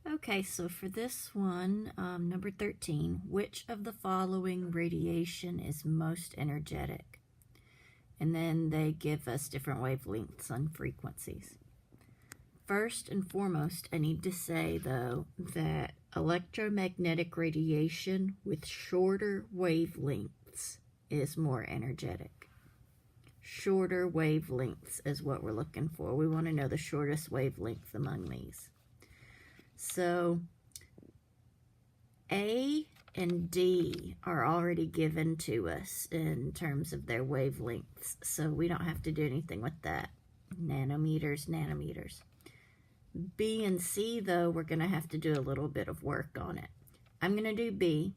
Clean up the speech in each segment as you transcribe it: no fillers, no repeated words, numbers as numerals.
Okay, so for this one, number 13, which of the following radiation is most energetic? And then they give us different wavelengths and frequencies. First and foremost, I need to say, though, that electromagnetic radiation with shorter wavelengths is more energetic. Shorter wavelengths is what we're looking for. We want to know the shortest wavelength among these. So A and D are already given to us in terms of their wavelengths, so we don't have to do anything with that. Nanometers, nanometers. B and C, though, we're going to have to do a little bit of work on it. I'm going to do B,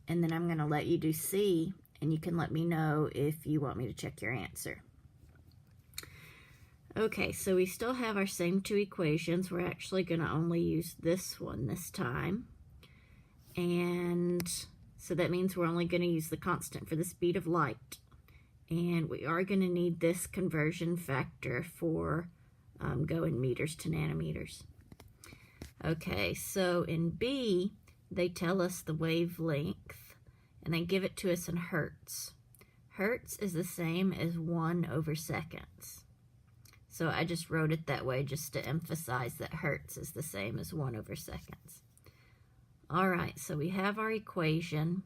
and then I'm going to let you do C, and you can let me know if you want me to check your answer. Okay, so we still have our same two equations. We're actually going to only use this one this time. And so that means we're only going to use the constant for the speed of light. And we are going to need this conversion factor for going meters to nanometers. Okay, so in B, they tell us the wavelength, and they give it to us in hertz. Hertz is the same as 1/seconds. So I just wrote it that way just to emphasize that hertz is the same as 1/seconds. All right, so we have our equation.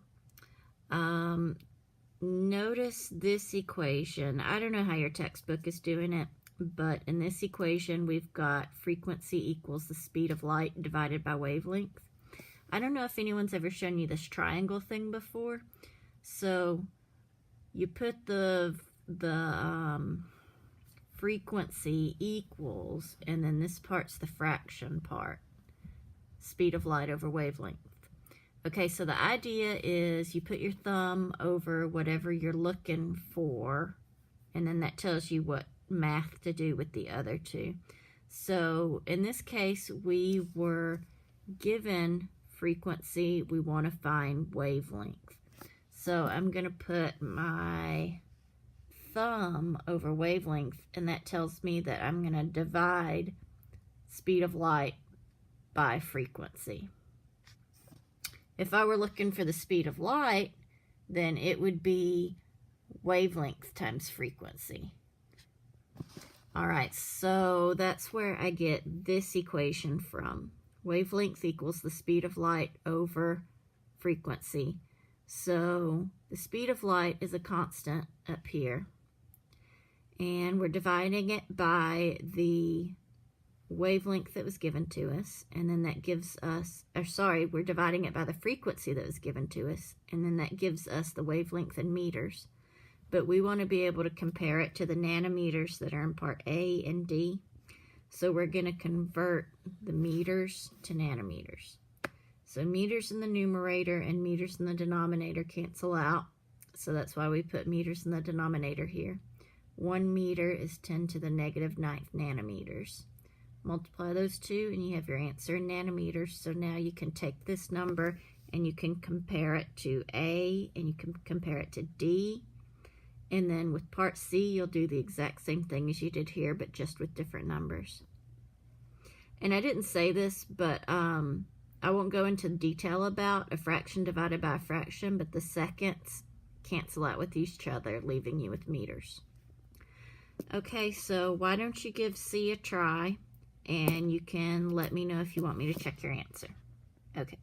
Notice this equation. I don't know how your textbook is doing it, but in this equation, we've got frequency equals the speed of light divided by wavelength. I don't know if anyone's ever shown you this triangle thing before. So you put the frequency equals, and then this part's the fraction part. Speed of light over wavelength. Okay, so the idea is you put your thumb over whatever you're looking for, and then that tells you what math to do with the other two. So in this case, we were given frequency. We want to find wavelength. So I'm going to put my thumb over wavelength, and that tells me that I'm going to divide speed of light by frequency. If I were looking for the speed of light, then it would be wavelength times frequency. All right, so that's where I get this equation from. Wavelength equals the speed of light over frequency. So the speed of light is a constant up here, and we're dividing it by the wavelength that was given to us, and then that gives us, we're dividing it by the frequency that was given to us, and then that gives us the wavelength in meters. But we want to be able to compare it to the nanometers that are in part A and D. So we're going to convert the meters to nanometers. So meters in the numerator and meters in the denominator cancel out. So that's why we put meters in the denominator here. 1 meter is 10 to the negative 9th nanometers. Multiply those two and you have your answer in nanometers. So now you can take this number and you can compare it to A, and you can compare it to D. And then with part C, you'll do the exact same thing as you did here, but just with different numbers. And I didn't say this, but I won't go into detail about a fraction divided by a fraction, but the seconds cancel out with each other, leaving you with meters. Okay, so why don't you give C a try, and you can let me know if you want me to check your answer. Okay.